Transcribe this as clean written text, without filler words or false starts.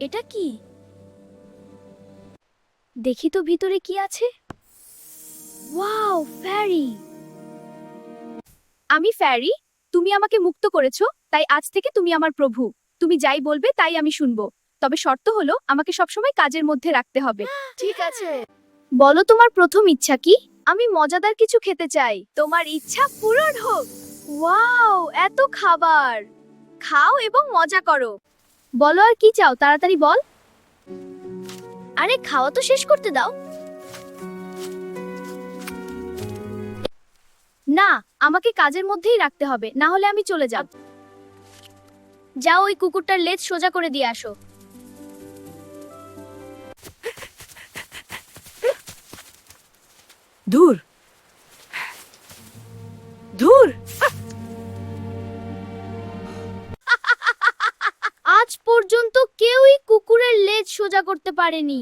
এটা কি? দেখি তো ভিতরে কি আছে। ওয়াও, ফ্যারি! আমি ফ্যারি, তুমি আমাকে মুক্ত করেছো, তাই আজ থেকে তুমি আমার প্রভু। তুমি যাই বলবে তাই আমি শুনবো। তবে শর্ত হলো আমাকে সবসময় কাজের মধ্যে রাখতে হবে। ঠিক আছে। বলো তোমার প্রথম ইচ্ছা কি? আমি মজাদার কিছু খেতে চাই। তোমার ইচ্ছা পূরণ হোক। ওয়াও, এত খাবার! খাও এবং মজা করো। বলো আর কি চাও, তাড়াতাড়ি বল। আরে খাওয়া তো শেষ করতে দাও। না, আমাকে কাজের মধ্যেই রাখতে হবে, না হলে আমি চলে যাব। যাও ওই কুকুরটার লেজ সোজা করে দিয়ে আসো। দূর দূর। আজ পর্যন্ত কেউই কুকুরের লেজ সোজা করতে পারেনি।